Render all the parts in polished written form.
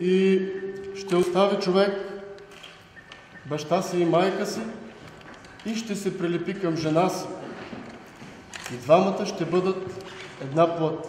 и ще остави човек баща си и майка си и ще се прилепи към жена си. И двамата ще бъдат една плът.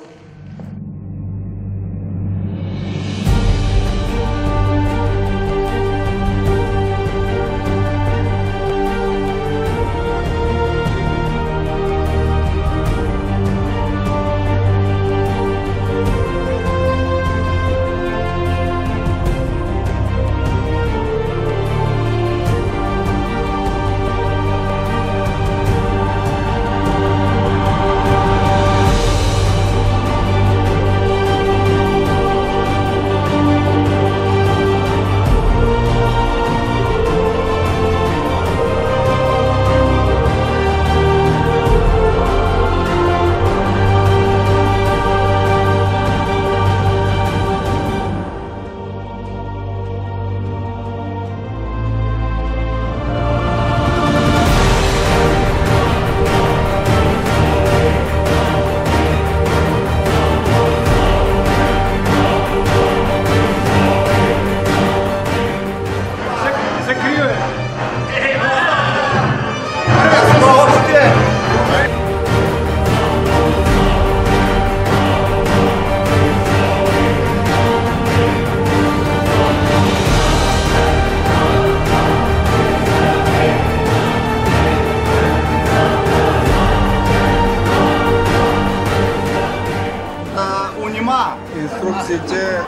Инструкциите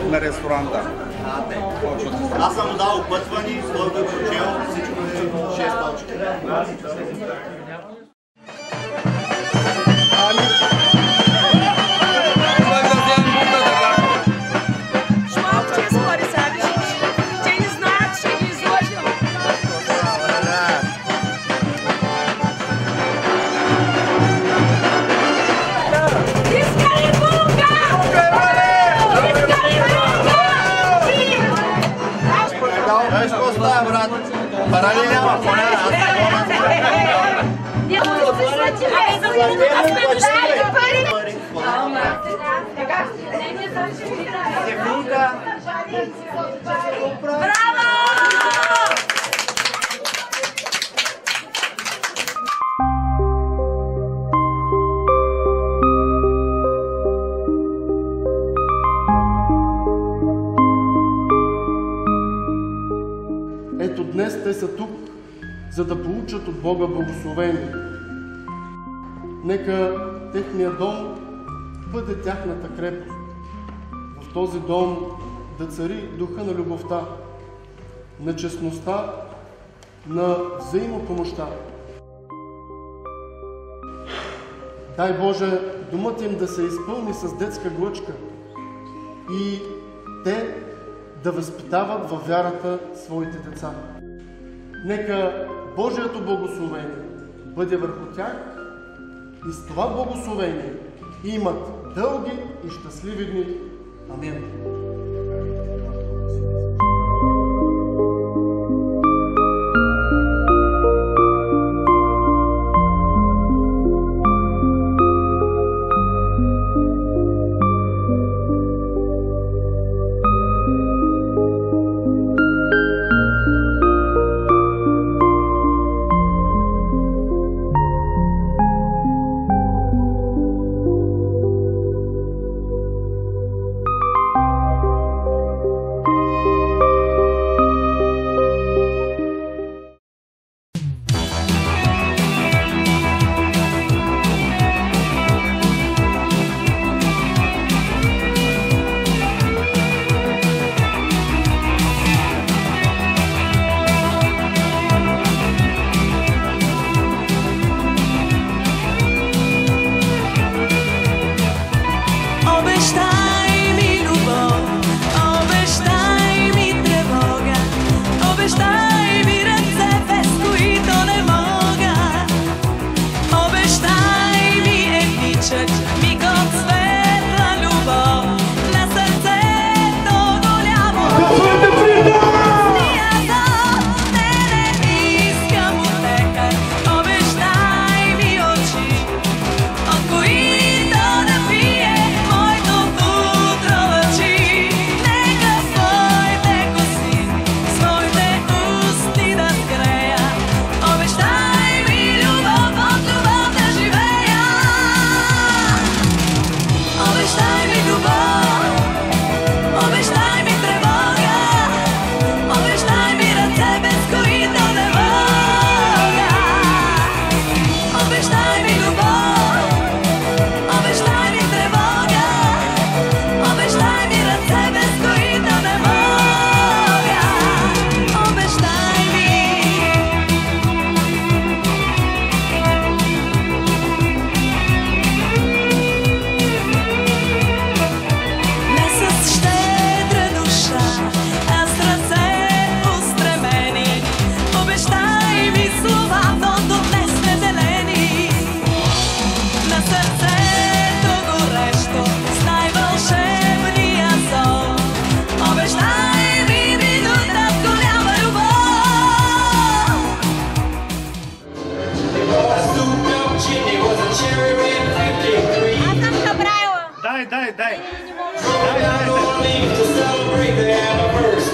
на ресторанта. Аз съм дал опътвани, с който е прочел всичко 6 точки. Парали няма, поне Браво! Ето днес те са тук, за да получат от Бога благословение. Нека техният дом бъде тяхната крепост. В този дом да цари духа на любовта, на честността, на взаимопомощта. Дай Боже, домът им да се изпълни с детска глъчка и те да възпитават във вярата своите деца. Нека Божието благословение бъде върху тях и с това благословение имат дълги и щастливи дни. Амин.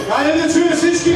Хайде да чуем всички!